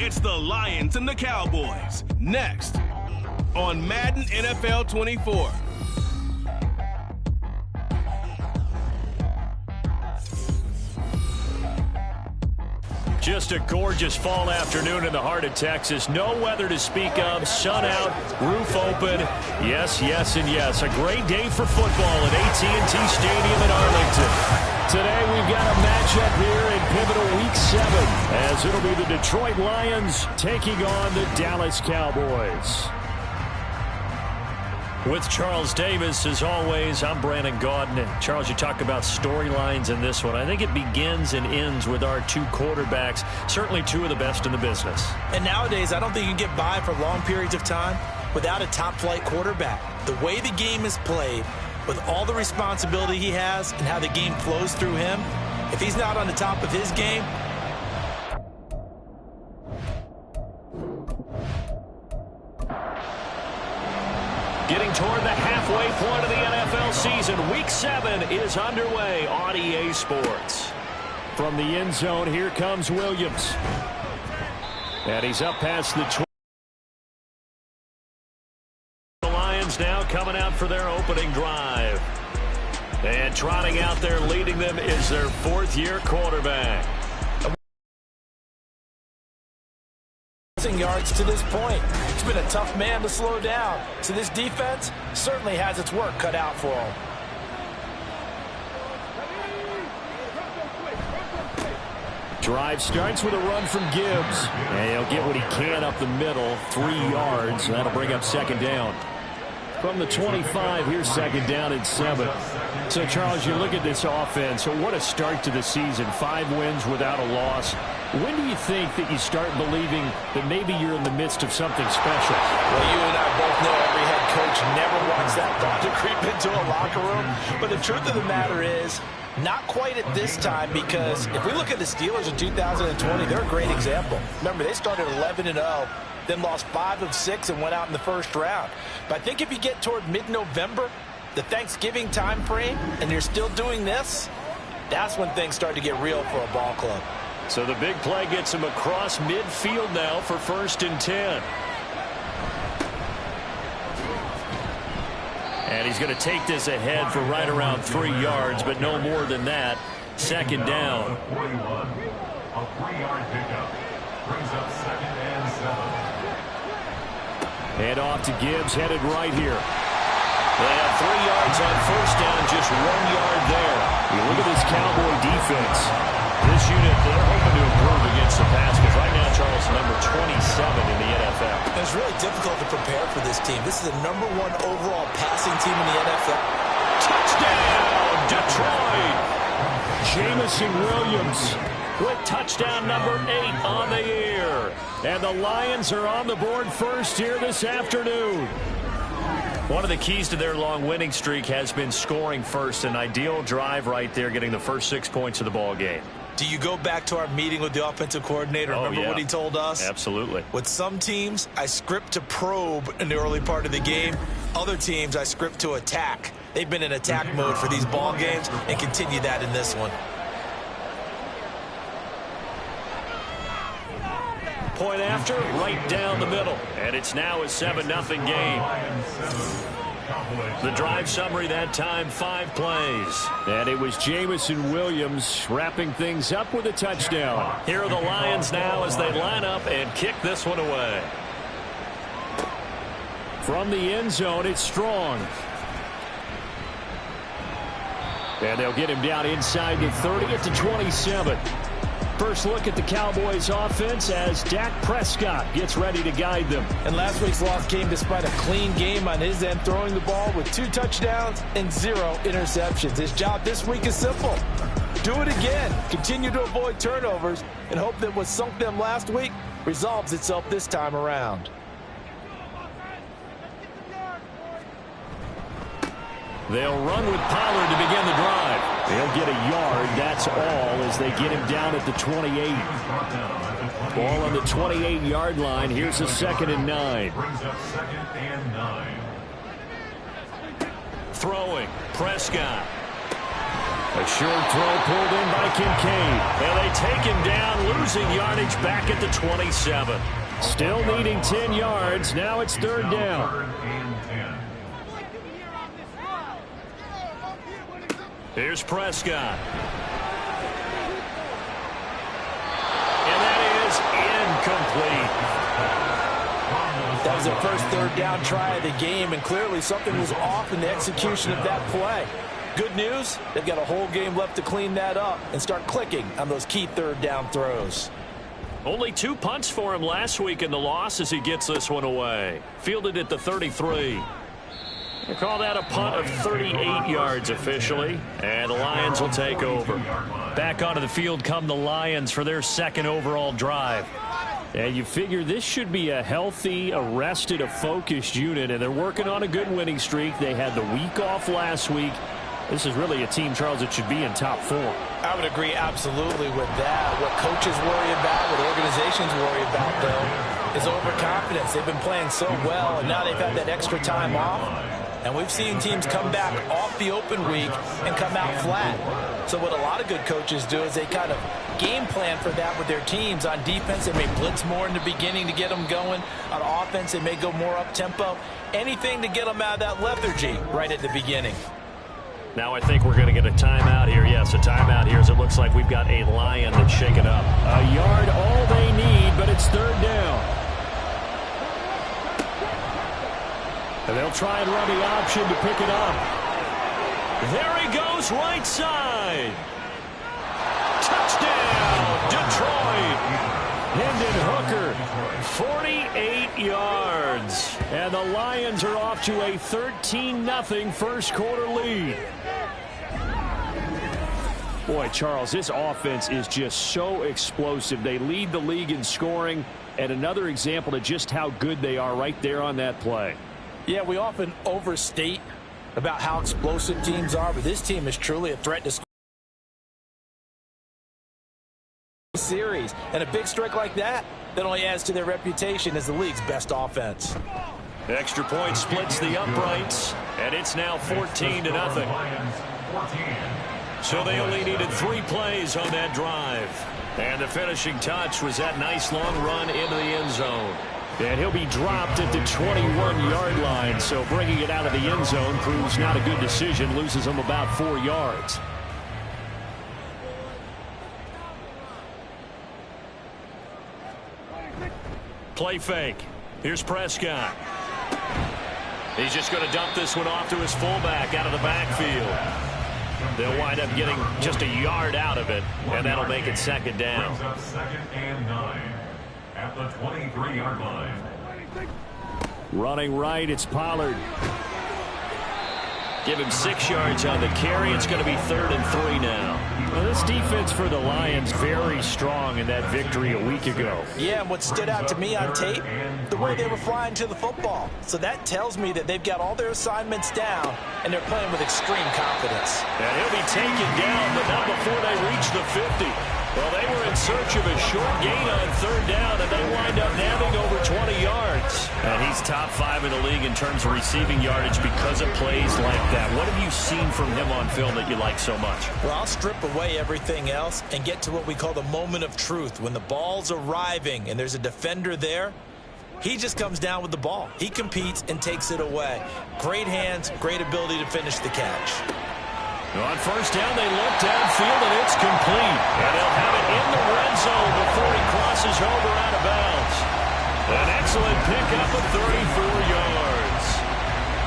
It's the Lions and the Cowboys. Next on Madden NFL 24. Just a gorgeous fall afternoon in the heart of Texas. No weather to speak of. Sun out, roof open. Yes, yes, and yes. A great day for football at AT&T Stadium in Arlington. Today we've got a matchup here in pivotal Week 7 as it'll be the Detroit Lions taking on the Dallas Cowboys. With Charles Davis, as always, I'm Brandon Gaudin. And Charles, you talk about storylines in this one. I think it begins and ends with our two quarterbacks, certainly two of the best in the business. And nowadays, I don't think you can get by for long periods of time without a top-flight quarterback. The way the game is played, with all the responsibility he has and how the game flows through him, if he's not on the top of his game, getting toward the halfway point of the NFL season. Week 7 is underway on EA Sports. From the end zone, here comes Williams. And he's up past the 20. The Lions now coming out for their opening drive. And trotting out there leading them is their fourth-year quarterback. Yards to this point. It's been a tough man to slow down. So this defense certainly has its work cut out for him. Drive starts with a run from Gibbs. And he'll get what he can up the middle, 3 yards. That'll bring up second down. From the 25, here's second down and 7. So, Charles, you look at this offense. So what a start to the season. 5 wins without a loss. When do you think that you start believing that maybe you're in the midst of something special? Well, you and I both know every head coach never wants that thought to creep into a locker room. But the truth of the matter is, not quite at this time, because if we look at the Steelers in 2020, they're a great example. Remember, they started 11-0, then lost 5 of 6 and went out in the first round. But I think if you get toward mid-November, the Thanksgiving time frame, and you're still doing this, that's when things start to get real for a ball club. So the big play gets him across midfield now for 1st and 10. And he's going to take this ahead for right around 3 yards, but no more than that. Second down. 41, a 3-yard pickup. Brings up 2nd and 7. Head off to Gibbs, headed right here. They have 3 yards on 1st down, just 1 yard there. You look at this Cowboy defense. This unit, they're hoping to improve against the pass, because right now, Charles, number 27 in the NFL. It's really difficult to prepare for this team. This is the #1 overall passing team in the NFL. Touchdown, Detroit! Jameson Williams with touchdown number 8 on the year. And the Lions are on the board first here this afternoon. One of the keys to their long winning streak has been scoring first. An ideal drive right there, getting the first 6 points of the ball game. Do you go back to our meeting with the offensive coordinator? Remember what he told us? Absolutely. With some teams, I script to probe in the early part of the game. Other teams, I script to attack. They've been in attack mode for these ball games and continue that in this one. Point after, right down the middle. And it's now a 7-0 game. The drive summary that time, 5 plays. And it was Jameson Williams wrapping things up with a touchdown. Here are the Lions now as they line up and kick this one away. From the end zone, it's Strong. And they'll get him down inside the 30 at the 27. First look at the Cowboys offense as Dak Prescott gets ready to guide them. And last week's loss came despite a clean game on his end, throwing the ball with 2 touchdowns and 0 interceptions. His job this week is simple. Do it again. Continue to avoid turnovers and hope that what sunk them last week resolves itself this time around. They'll run with Pollard to begin the drive. They'll get a yard, that's all, as they get him down at the 28. Ball on the 28-yard line. Here's a 2nd and 9. Brings up 2nd and 9. Throwing, Prescott. A short throw pulled in by Kincaid. And they take him down, losing yardage back at the 27. Still needing 10 yards. Now it's third down. Here's Prescott. And that is incomplete. That was their first third down try of the game, and clearly something was off in the execution of that play. Good news, they've got a whole game left to clean that up and start clicking on those key third down throws. Only 2 punts for him last week in the loss as he gets this one away. Fielded at the 33. They call that a punt of 38 yards officially, and the Lions will take over. Back onto the field come the Lions for their second overall drive. And you figure this should be a healthy, a rested, a focused unit, and they're working on a good winning streak. They had the week off last week. This is really a team, Charles, that should be in top 4. I would agree absolutely with that. What coaches worry about, what organizations worry about, though, is overconfidence. They've been playing so well, and now they've had that extra time off. And we've seen teams come back off the open week and come out flat. So what a lot of good coaches do is they kind of game plan for that with their teams. On defense, they may blitz more in the beginning to get them going. On offense, they may go more up-tempo. Anything to get them out of that lethargy right at the beginning. Now I think we're going to get a timeout here. Yes, a timeout here as it looks like we've got a Lion that's shaken up. A yard all they need, but it's third down. And they'll try and run the option to pick it up. There he goes, right side. Touchdown, Detroit. Hendon Hooker, 48 yards. And the Lions are off to a 13-0 first quarter lead. Boy, Charles, this offense is just so explosive. They lead the league in scoring, and another example of just how good they are right there on that play. Yeah, we often overstate about how explosive teams are, but this team is truly a threat to score series. And a big strike like that only adds to their reputation as the league's best offense. Extra point splits the uprights, and it's now 14-0. So they only needed 3 plays on that drive. And the finishing touch was that nice long run into the end zone. And he'll be dropped at the 21-yard line, so bringing it out of the end zone proves not a good decision, loses him about 4 yards. Play fake. Here's Prescott. He's just going to dump this one off to his fullback out of the backfield. They'll wind up getting just a yard out of it, and that'll make it second down. Second and 9 at the 23-yard line. Running right, it's Pollard. Give him 6 yards on the carry. It's going to be 3rd and 3 now. Well, this defense for the Lions very strong in that victory a week ago. Yeah, and what stood out to me on tape, the way they were flying to the football. So that tells me that they've got all their assignments down, and they're playing with extreme confidence. And he'll be taken down, but not before they reach the 50. Well, they were in search of a short gain on 3rd down, and they wind up nabbing over 20 yards. And he's top 5 in the league in terms of receiving yardage because of plays like that. What have you seen from him on film that you like so much? Well, I'll strip away everything else and get to what we call the moment of truth. When the ball's arriving and there's a defender there, he just comes down with the ball. He competes and takes it away. Great hands, great ability to finish the catch. On 1st down, they look downfield, and it's complete. And they'll have it in the red zone before he crosses over out of bounds. An excellent pickup of 34 yards.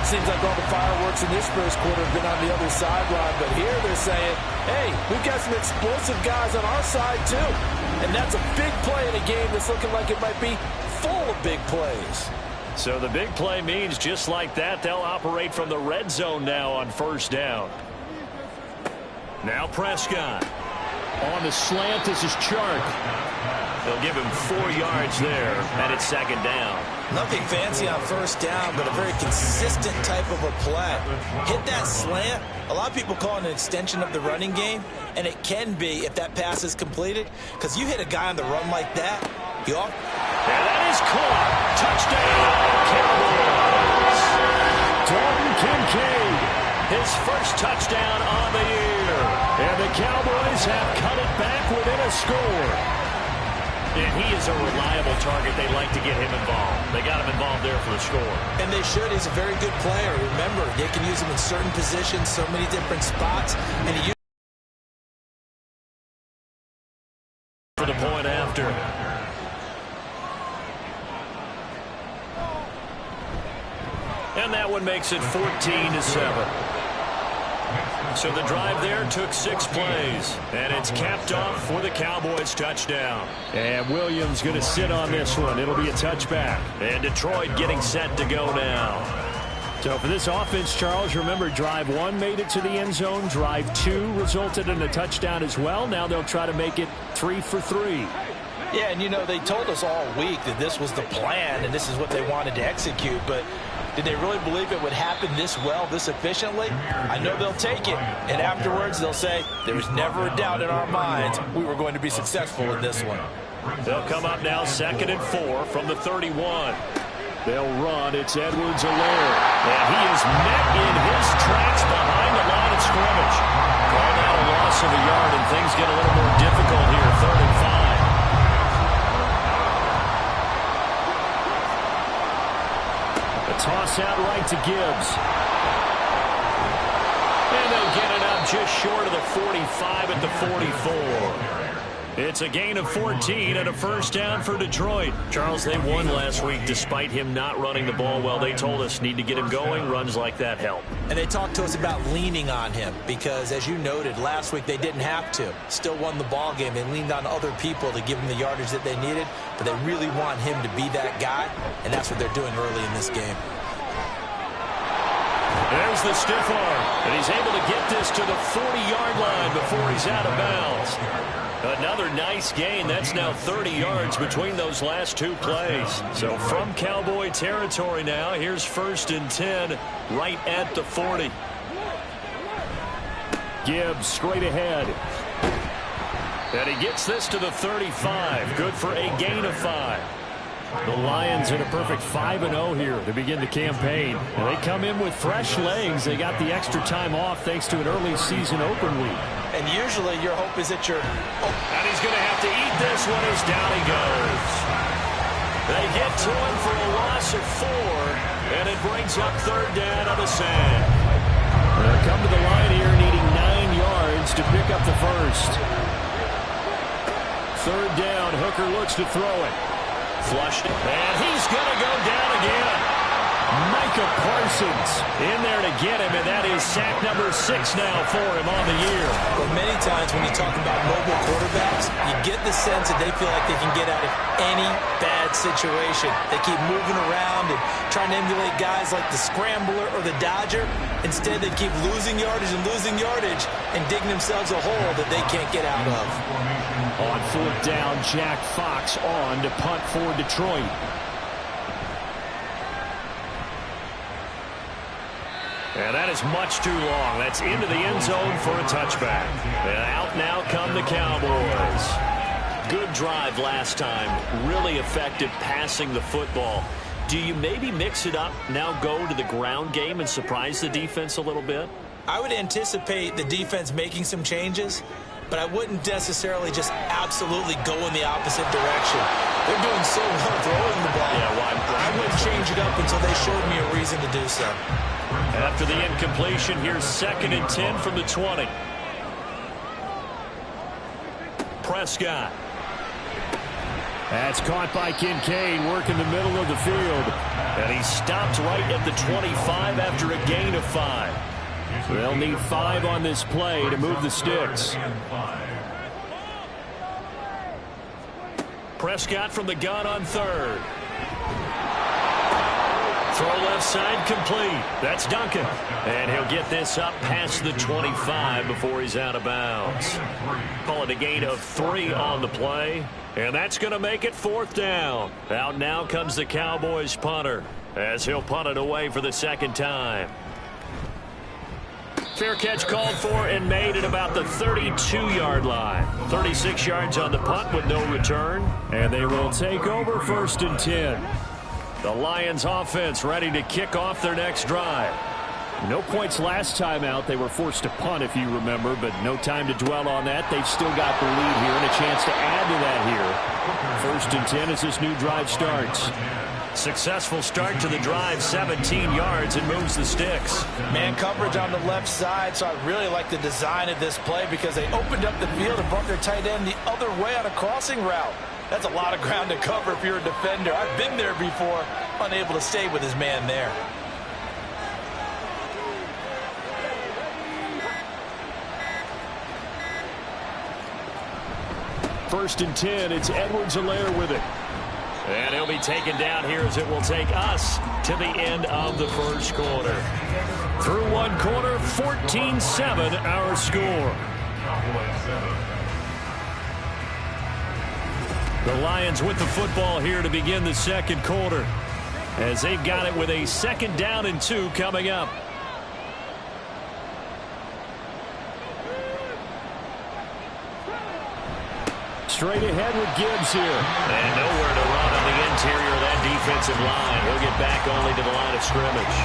Seems like all the fireworks in this first quarter have been on the other sideline, but here they're saying, hey, we've got some explosive guys on our side too. And that's a big play in a game that's looking like it might be full of big plays. So the big play means just like that, they'll operate from the red zone now on 1st down. Now Prescott. On the slant, this is Chark. They'll give him 4 yards there, and it's 2nd down. Nothing fancy on 1st down, but a very consistent type of a play. Hit that slant. A lot of people call it an extension of the running game, and it can be if that pass is completed, because you hit a guy on the run like that, you off. And that is caught. Touchdown, Cowboys. Dalton Kincaid, his first touchdown on the year. Cowboys have cut it back within a score. And he is a reliable target. They like to get him involved. They got him involved there for the score. And they should. He's a very good player. Remember, they can use him in certain positions, so many different spots. And he for the point after. And that one makes it 14-7. So the drive there took 6 plays. And it's capped off for the Cowboys touchdown. And Williams going to sit on this one. It'll be a touchback. And Detroit getting set to go now. So for this offense, Charles, remember drive 1 made it to the end zone. Drive 2 resulted in a touchdown as well. Now they'll try to make it 3 for 3. Yeah, and you know, they told us all week that this was the plan and this is what they wanted to execute, but did they really believe it would happen this well, this efficiently? I know they'll take it, and afterwards they'll say, there was never a doubt in our minds we were going to be successful in this one. They'll come up now 2nd and 4 from the 31. They'll run. It's Edwards-Helaire. And he is met in his tracks behind the line of scrimmage. Call that a loss of a yard, and things get a little more difficult here. 3rd and 5. Toss out right to Gibbs. And they'll get it up just short of the 45 at the 44. It's a gain of 14 and a first down for Detroit. Charles, they won last week despite him not running the ball well. They told us need to get him going. Runs like that help. And they talked to us about leaning on him because, as you noted, last week they didn't have to. Still won the ball game. They leaned on other people to give them the yardage that they needed, but they really want him to be that guy, and that's what they're doing early in this game. There's the stiff arm, and he's able to get this to the 40-yard line before he's out of bounds. Another nice gain. That's now 30 yards between those last 2 plays. So from Cowboy territory now, here's 1st and 10 right at the 40. Gibbs straight ahead. And he gets this to the 35. Good for a gain of 5. The Lions in a perfect 5-0 here to begin the campaign. And they come in with fresh legs. They got the extra time off thanks to an early season open week. And usually your hope is that you're... And he's going to have to eat this one as down he goes. They get to him for a loss of 4, and it brings up 3rd down on the sand. They'll come to the line here needing 9 yards to pick up the first. 3rd down, Hooker looks to throw it. Flushed it, and he's going to go down again. Micah Parsons in there to get him, and that is sack number 6 now for him on the year. Well, many times when you talk about mobile quarterbacks, you get the sense that they feel like they can get out of any bad situation. They keep moving around and trying to emulate guys like the Scrambler or the Dodger. Instead, they keep losing yardage and digging themselves a hole that they can't get out of. On 4th down, Jack Fox on to punt for Detroit. And that is much too long. That's into the end zone for a touchback. And out now come the Cowboys. Good drive last time. Really effective passing the football. Do you maybe mix it up, now go to the ground game and surprise the defense a little bit? I would anticipate the defense making some changes, but I wouldn't necessarily just absolutely go in the opposite direction. They're doing so well throwing the ball. Yeah, I wouldn't change it up until they showed me a reason to do so. After the incompletion, here's 2nd and 10 from the 20. Prescott. That's caught by Kincaid, working the middle of the field. And he stopped right at the 25 after a gain of 5. They'll need 5 on this play to move the sticks. Prescott from the gun on 3rd. Throw left side complete. That's Duncan. And he'll get this up past the 25 before he's out of bounds. Call it a gain of 3 on the play. And that's going to make it 4th down. Out now comes the Cowboys punter as he'll punt it away for the 2nd time. Fair catch called for and made at about the 32-yard line. 36 yards on the punt with no return. And they will take over 1st and 10. The Lions offense ready to kick off their next drive. No points last time out. They were forced to punt, if you remember, but no time to dwell on that. They've still got the lead here and a chance to add to that here. 1st and 10 as this new drive starts. Successful start to the drive, 17 yards, and moves the sticks. Man coverage on the left side, so I really like the design of this play because they opened up the field and brought their tight end the other way on a crossing route. That's a lot of ground to cover if you're a defender. I've been there before, unable to stay with his man there. First and 10, it's Edwards-Helaire with it. And he'll be taken down here as it will take us to the end of the first quarter. Through one quarter, 14-7 our score. The Lions with the football here to begin the second quarter, as they've got it with a 2nd down and 2 coming up. Straight ahead with Gibbs here. And nowhere to run on the interior of that defensive line. He'll get back only to the line of scrimmage.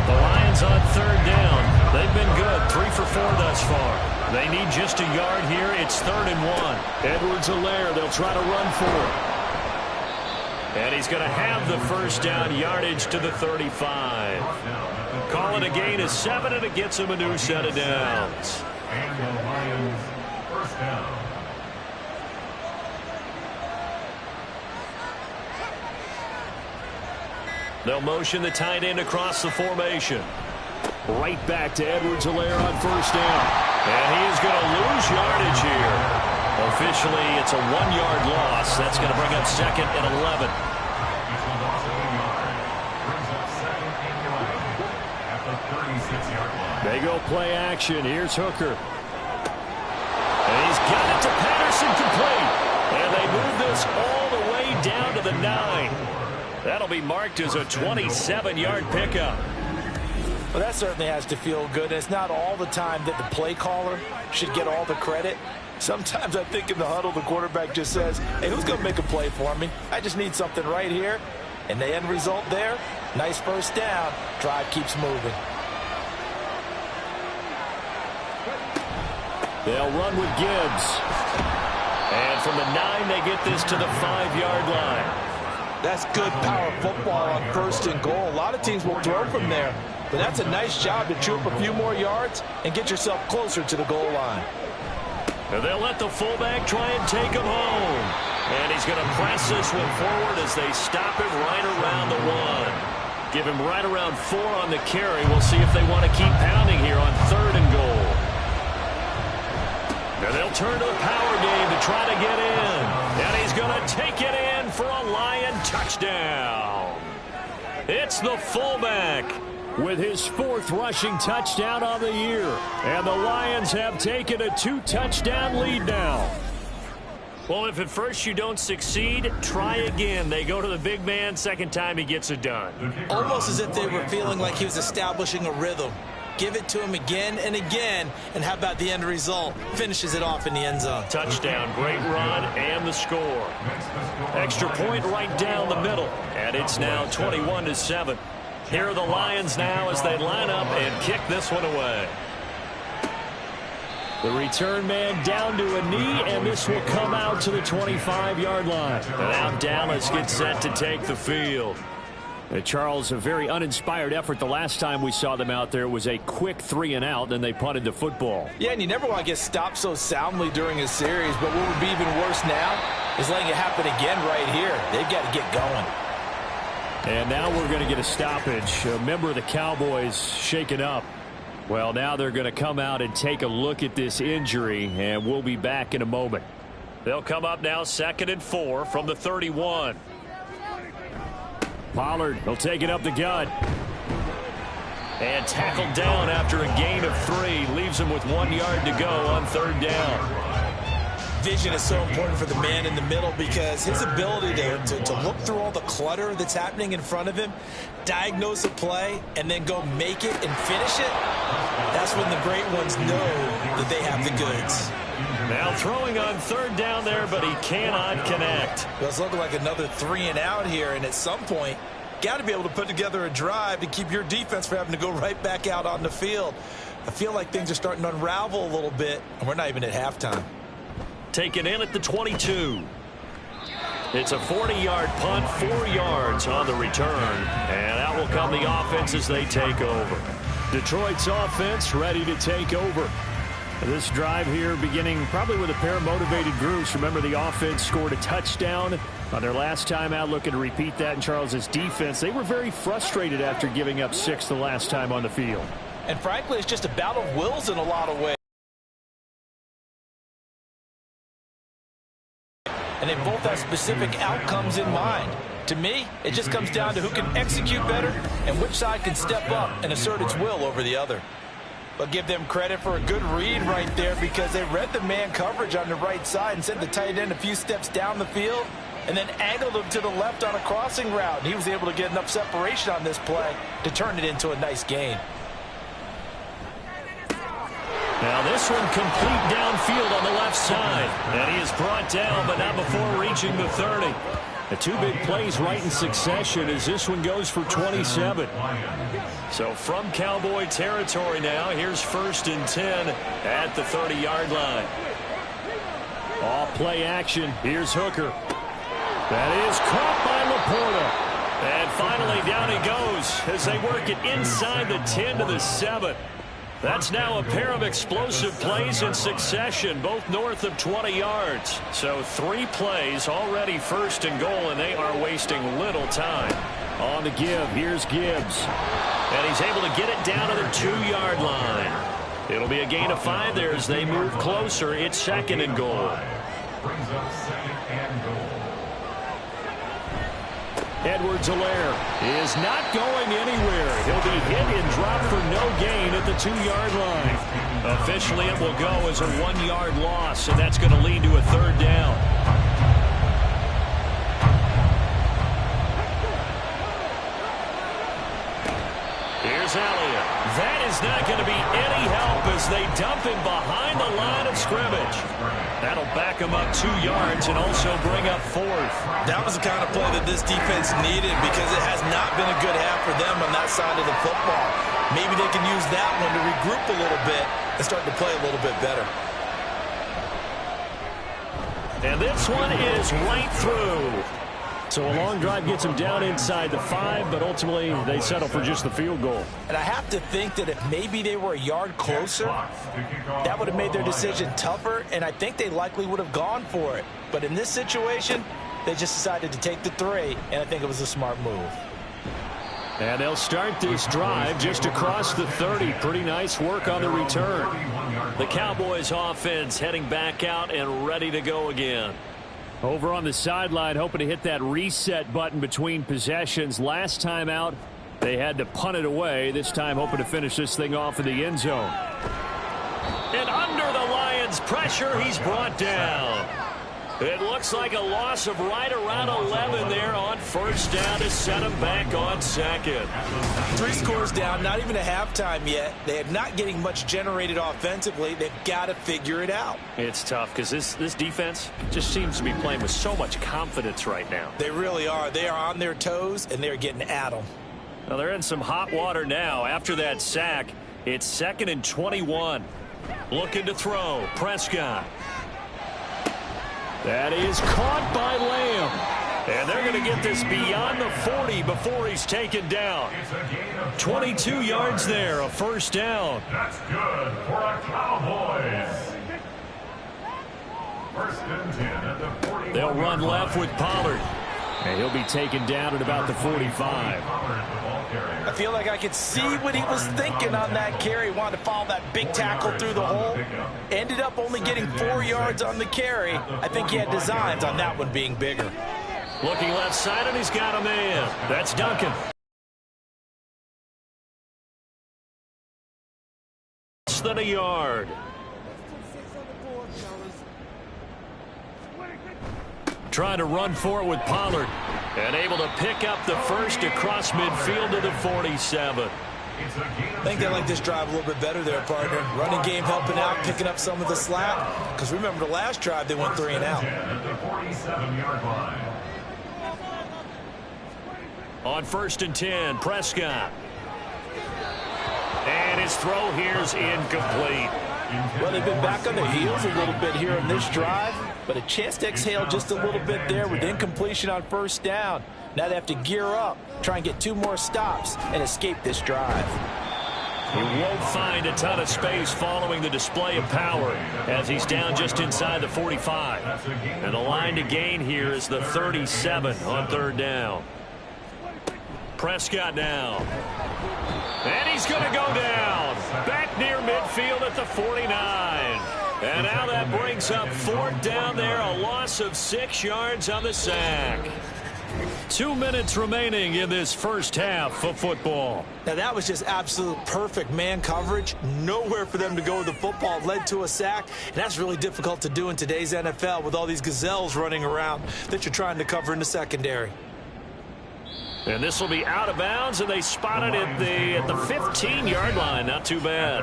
The Lions on 3rd down. They've been good, 3 for 4 thus far. They need just a yard here. It's 3rd and 1. Edwards-Helaire, they'll try to run for it. And he's going to have the first down, yardage to the 35. Call it a gain of 7, and it gets him a new set of downs. And the Lions first down. They'll motion the tight end across the formation. Right back to Edwards-Helaire on 1st down. And he is going to lose yardage here. Officially, it's a 1-yard loss. That's going to bring up 2nd and 11. It's a loss of a yard. Brings up 2nd and 11 at the 36-yard line. They go play action. Here's Hooker. And he's got it to Patterson, complete. And they move this all the way down to the 9. That'll be marked as a 27-yard pickup. Well, that certainly has to feel good. It's not all the time that the play caller should get all the credit. Sometimes I think in the huddle, the quarterback just says, hey, who's going to make a play for me? I just need something right here. And the end result there, nice first down. Drive keeps moving. They'll run with Gibbs. And from the 9, they get this to the 5-yard line. That's good power football on 1st and goal. A lot of teams will throw from there, but that's a nice job to chew up a few more yards and get yourself closer to the goal line. And they'll let the fullback try and take him home. And he's going to press this one forward as they stop him right around the 1. Give him right around 4 on the carry. We'll see if they want to keep pounding here on 3rd and goal. And they'll turn to the power game to try to get in. And he's going to take it in for a Lion touchdown. It's the fullback with his 4th rushing touchdown on the year. And the Lions have taken a 2-touchdown lead now. Well, if at first you don't succeed, try again. They go to the big man. 2nd time he gets it done. Almost as if they were feeling like he was establishing a rhythm. Give it to him again and again, and how about the end result? Finishes it off in the end zone. Touchdown, great run, and the score. Extra point right down the middle, and it's now 21-7. Here are the Lions now as they line up and kick this one away. The return man down to a knee, and this will come out to the 25-yard line. And now Dallas gets set to take the field. Charles, a very uninspired effort. The last time we saw them out there was a quick 3-and-out, then they punted the football. Yeah, and you never want to get stopped so soundly during a series, but what would be even worse now is letting it happen again right here. They've got to get going. And now we're going to get a stoppage. A member of the Cowboys shaken up. Well, now they're going to come out and take a look at this injury, and we'll be back in a moment. They'll come up now 2nd and 4 from the 31. Pollard will take it up the gut. And tackled down after a gain of 3. Leaves him with 1 yard to go on 3rd down. Vision is so important for the man in the middle because his ability to look through all the clutter that's happening in front of him, diagnose a play, and then go make it and finish it, that's when the great ones know that they have the goods. Now throwing on 3rd down there, but he cannot connect. Well, it's looking like another 3-and-out here, and at some point, got to be able to put together a drive to keep your defense from having to go right back out on the field. I feel like things are starting to unravel a little bit, and we're not even at halftime. Taken in at the 22. It's a 40-yard punt, 4 yards on the return. And out will come the offense as they take over. Detroit's offense ready to take over. This drive here beginning probably with a pair of motivated groups. Remember, the offense scored a touchdown on their last time out, looking to repeat that in Charles's defense. They were very frustrated after giving up 6 the last time on the field. And frankly, it's just a battle of wills in a lot of ways. And they both have specific outcomes in mind. To me, it just comes down to who can execute better and which side can step up and assert its will over the other. But give them credit for a good read right there, because they read the man coverage on the right side and sent the tight end a few steps down the field and then angled him to the left on a crossing route. And he was able to get enough separation on this play to turn it into a nice gain. Now this one complete downfield on the left side. And he is brought down, but not before reaching the 30. The 2 big plays right in succession as this one goes for 27. So from Cowboy territory now, here's 1st and 10 at the 30-yard line. All play action. Here's Hooker. That is caught by Laporta. And finally down he goes as they work it inside the 10 to the 7. That's now a pair of explosive plays in succession, both north of 20 yards. So 3 plays already 1st and goal, and they are wasting little time. On the give, here's Gibbs. And he's able to get it down to the 2-yard line. It'll be a gain of 5 there as they move closer. It's 2nd and goal. Brings up 2nd and goal. Edwards-Helaire is not going anywhere. He'll be hit and dropped for no gain at the 2-yard line. Officially, it will go as a 1-yard loss, and that's going to lead to a 3rd down. Here's Elliott. That is not going to be any help as they dump him behind the line of scrimmage. That'll back him up 2 yards and also bring up 4th. That was the kind of play that this defense needed, because it has not been a good half for them on that side of the football. Maybe they can use that one to regroup a little bit and start to play a little bit better. And this one is right through. So a long drive gets them down inside the 5, but ultimately they settle for just the field goal. And I have to think that if maybe they were a yard closer, that would have made their decision tougher, and I think they likely would have gone for it. But in this situation, they just decided to take the 3, and I think it was a smart move. And they'll start this drive just across the 30. Pretty nice work on the return. The Cowboys offense heading back out and ready to go again. Over on the sideline, hoping to hit that reset button between possessions. Last time out, they had to punt it away. This time, hoping to finish this thing off in the end zone. And under the Lions' pressure, he's brought down. It looks like a loss of right around 11 there on 1st down to set him back on 2nd. 3 scores down, not even a halftime yet. They are not getting much generated offensively. They've got to figure it out. It's tough because this defense just seems to be playing with so much confidence right now. They really are. They are on their toes, and they're getting at them. Now they're in some hot water now. After that sack, it's 2nd and 21. Looking to throw. Prescott. That is caught by Lamb. And they're going to get this beyond the 40 before he's taken down. 22 yards there, a 1st down. That's good for a Cowboys. 1st and 10 at the 40. They'll run left with Pollard. And he'll be taken down at about the 45. I feel like I could see what he was thinking on that carry. Wanted to follow that big tackle through the hole. Ended up only getting 4 yards on the carry. I think he had designs on that one being bigger. Looking left side, and he's got a man. That's Duncan. Less than a yard. Trying to run for it with Pollard. And able to pick up the 1st across midfield to the 47. I think they like this drive a little bit better there, partner. Running game helping out, picking up some of the slack. Because remember, the last drive they went 3 and out. On 1st and 10, Prescott. And his throw here is incomplete. Well, they've been back on their heels a little bit here in this drive, but a chance to exhale just a little bit there with incompletion on 1st down. Now they have to gear up, try and get 2 more stops, and escape this drive. He won't find a ton of space following the display of power as he's down just inside the 45. And the line to gain here is the 37 on 3rd down. Prescott now. And he's going to go down. Back near midfield at the 49. And now that brings up 4th down there, a loss of 6 yards on the sack. 2 minutes remaining in this first half of football. Now that was just absolute perfect man coverage. Nowhere for them to go with the football. It led to a sack. And that's really difficult to do in today's NFL with all these gazelles running around that you're trying to cover in the secondary. And this will be out of bounds, and they spot it at the 15-yard line. Not too bad.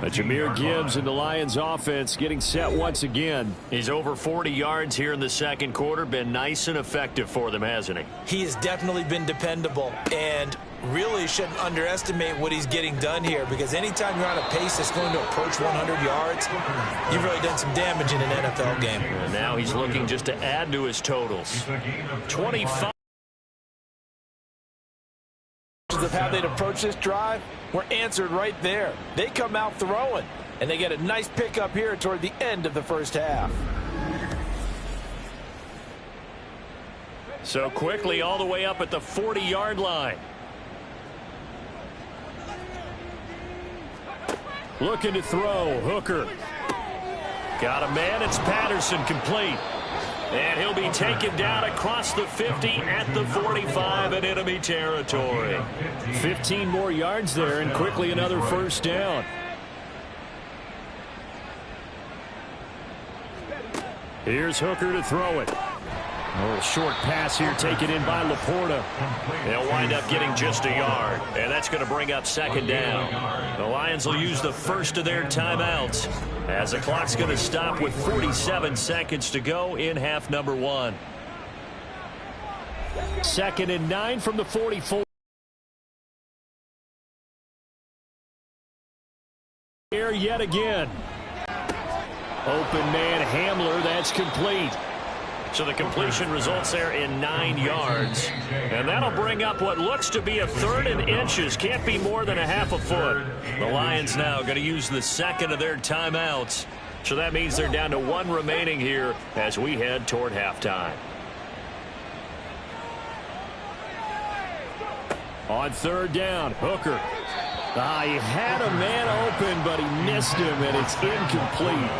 But Jahmyr Gibbs and the Lions offense getting set once again. He's over 40 yards here in the second quarter. Been nice and effective for them, hasn't he? He has definitely been dependable, and really shouldn't underestimate what he's getting done here, because anytime you're on a pace that's going to approach 100 yards, you've really done some damage in an NFL game. And now he's looking just to add to his totals. 25. Of how they'd approach this drive were answered right there. They come out throwing, and they get a nice pickup here toward the end of the first half. So quickly all the way up at the 40-yard line. Looking to throw. Hooker. Got a man. It's Patterson, complete. And he'll be taken down across the 50 at the 45 in enemy territory. 15 more yards there, and quickly another 1st down. Here's Hooker to throw it. A little short pass here taken in by Laporta. They'll wind up getting just a yard, and that's going to bring up 2nd down. The Lions will use the first of their timeouts as the clock's going to stop with 47 seconds to go in half number 1. 2nd and 9 from the 44. Here yet again. Open man Hamler, that's complete. So the completion results there in 9 yards. And that'll bring up what looks to be a 3rd and inches. Can't be more than a half a foot. The Lions now going to use the 2nd of their timeouts. So that means they're down to 1 remaining here as we head toward halftime. On 3rd down, Hooker. He had a man open, but he missed him, and it's incomplete.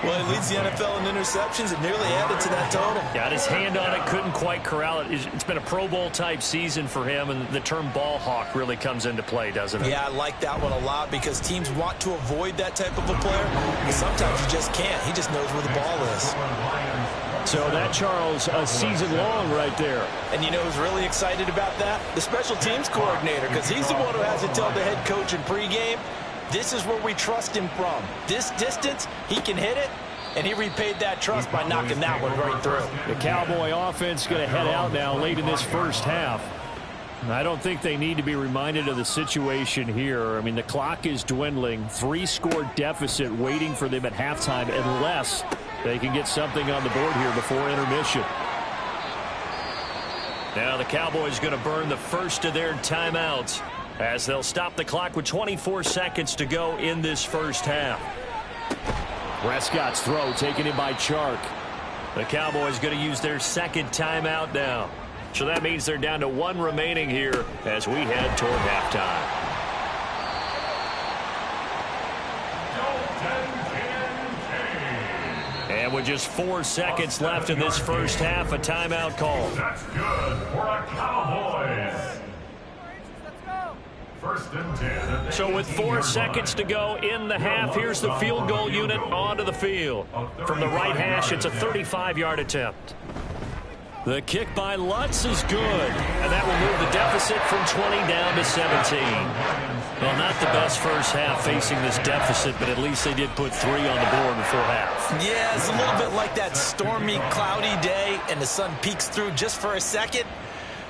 Well, he leads the NFL in interceptions and nearly added to that total. Got his hand on it, couldn't quite corral it. It's been a Pro Bowl-type season for him, and the term ball hawk really comes into play, doesn't it? Yeah, I like that one a lot because teams want to avoid that type of a player, but sometimes you just can't. He just knows where the ball is. So that, Charles, a season long right there. And you know who's really excited about that? The special teams coordinator, because he's the one who has to tell the head coach in pregame, this is where we trust him from. This distance, he can hit it, and he repaid that trust by knocking that one right through. The Cowboy offense going to head out now late in this first half. I don't think they need to be reminded of the situation here. I mean, the clock is dwindling. 3-score deficit waiting for them at halftime unless they can get something on the board here before intermission. Now the Cowboys going to burn the first of their timeouts as they'll stop the clock with 24 seconds to go in this first half. Prescott's throw taken in by Chark. The Cowboys going to use their 2nd timeout now. So that means they're down to 1 remaining here as we head toward halftime. And with just 4 seconds left in this first half, a timeout call. That's good for a Cowboys. 1st and 10. So with 4 seconds to go in the half, here's the field goal unit onto the field. From the right hash, it's a 35-yard attempt. The kick by Lutz is good, and that will move the deficit from 20 down to 17. Well, not the best first half facing this deficit, but at least they did put 3 on the board before half. Yeah, it's a little bit like that stormy, cloudy day, and the sun peeks through just for a second.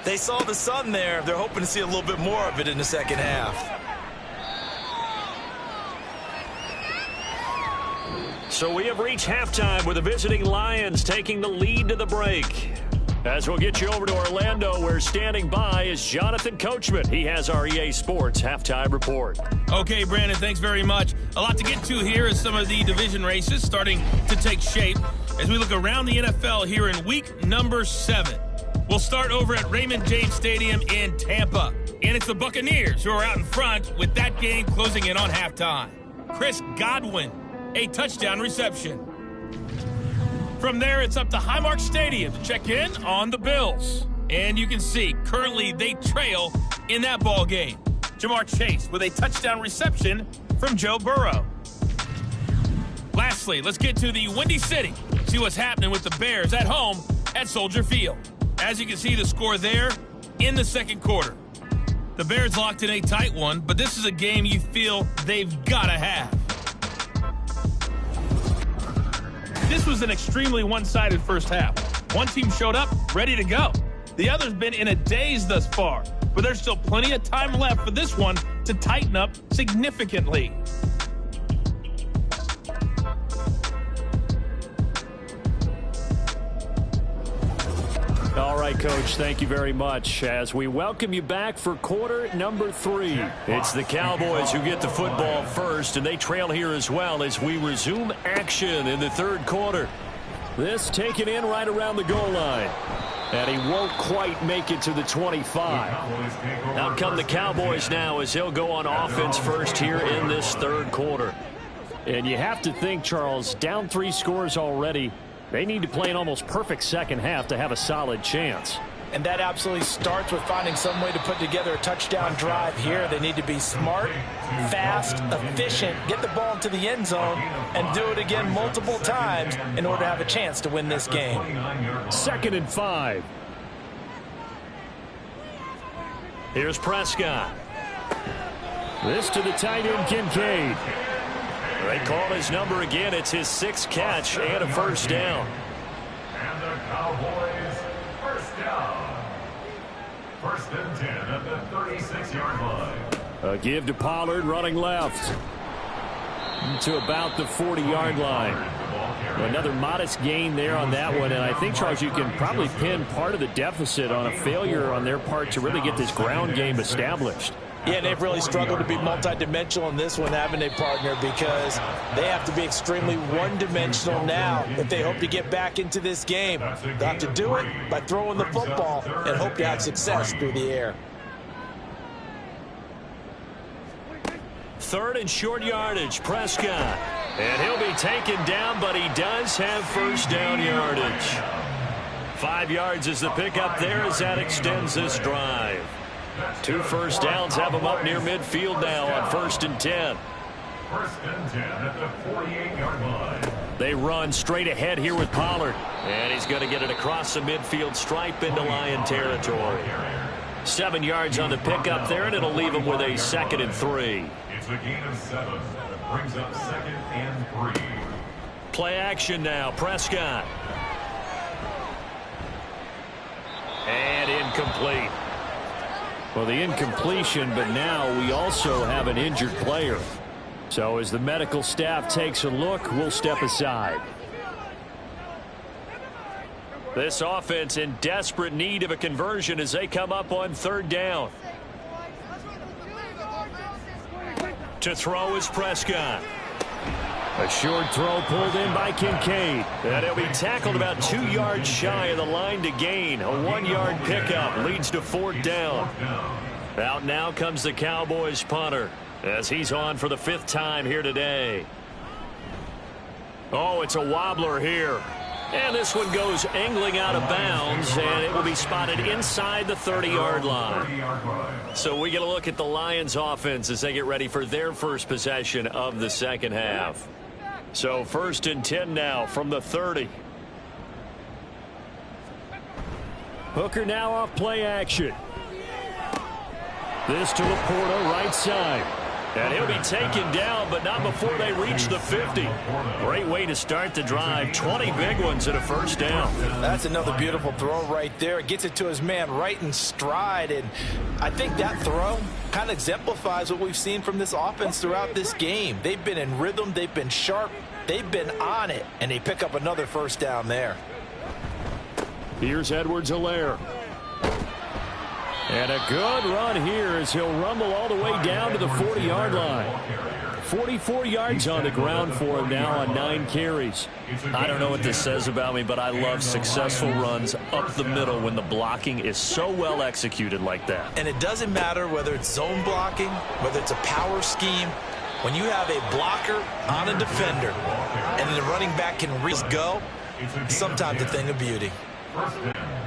They saw the sun there. They're hoping to see a little bit more of it in the second half. So we have reached halftime with the visiting Lions taking the lead to the break. As we'll get you over to Orlando, where standing by is Jonathan Coachman. He has our EA Sports halftime report. Okay, Brandon, thanks very much. A lot to get to here as some of the division races starting to take shape as we look around the NFL here in week number 7. We'll start over at Raymond James Stadium in Tampa. And it's the Buccaneers who are out in front with that game closing in on halftime. Chris Godwin, a touchdown reception. From there, it's up to Highmark Stadium to check in on the Bills. And you can see, currently they trail in that ball game. Jamar Chase with a touchdown reception from Joe Burrow. Lastly, let's get to the Windy City. See what's happening with the Bears at home at Soldier Field. As you can see, the score there in the second quarter. The Bears locked in a tight one, but this is a game you feel they've got to have. This was an extremely one-sided first half. One team showed up, ready to go. The other's been in a daze thus far, but there's still plenty of time left for this one to tighten up significantly. All right, Coach, thank you very much. As we welcome you back for quarter number 3. It's the Cowboys who get the football first, and they trail here as well as we resume action in the third quarter. This taken in right around the goal line. And he won't quite make it to the 25. Out come the Cowboys now as he'll go on offense first here in this third quarter. And you have to think, Charles, down 3 scores already. They need to play an almost perfect second half to have a solid chance. And that absolutely starts with finding some way to put together a touchdown drive here. They need to be smart, fast, efficient, get the ball into the end zone, and do it again multiple times in order to have a chance to win this game. 2nd and 5. Here's Prescott. This to the tight end, Kincaid. They call his number again. It's his 6th catch and a first down. And the Cowboys first down. 1st and 10 at the 36-yard line. A give to Pollard running left to about the 40-yard line. Another modest gain there on that one, and I think, Charles, you can probably pin part of the deficit on a failure on their part to really get this ground game established. Yeah, they've really struggled to be multidimensional in this one, haven't they, partner? Because they have to be extremely one-dimensional now if they hope to get back into this game. They'll have to do it by throwing the football and hope to have success through the air. 3rd and short yardage, Prescott. And he'll be taken down, but he does have first down yardage. 5 yards is the pickup there as that extends this drive. 2 first downs have him up near midfield now on 1st and 10. 1st and 10 at the 48-yard line. They run straight ahead here with Pollard. And he's going to get it across the midfield stripe into Lion territory. 7 yards on the pickup there, and it'll leave him with a 2nd and 3. It's a gain of 7. Brings up 2nd and 3. Play action now, Prescott. And incomplete. Well, the incompletion, but now we also have an injured player. So as the medical staff takes a look, we'll step aside. This offense in desperate need of a conversion as they come up on 3rd down. To throw is Prescott. A short throw pulled in by Kincaid. And he'll be tackled about 2 yards shy of the line to gain. A 1-yard pickup leads to 4th down. Out now comes the Cowboys punter as he's on for the 5th time here today. Oh, it's a wobbler here. And this one goes angling out of bounds, and it will be spotted inside the 30-yard line. So we get a look at the Lions offense as they get ready for their first possession of the second half. So 1st and 10 now from the 30. Hooker now off play action. This to Laporta, right side. And he'll be taken down, but not before they reach the 50. Great way to start the drive. 20 big ones and a first down. That's another beautiful throw right there. It gets it to his man right in stride. And I think that throw kind of exemplifies what we've seen from this offense throughout this game. They've been in rhythm. They've been sharp. They've been on it. And they pick up another first down there. Here's Edwards-Helaire. And a good run here as he'll rumble all the way down to the 40-yard line. 44 yards on the ground for him now on 9 carries. I don't know what this says about me, but I love successful runs up the middle when the blocking is so well executed like that. And it doesn't matter whether it's zone blocking, whether it's a power scheme. When you have a blocker on a defender and the running back can go, sometimes a thing of beauty. First down.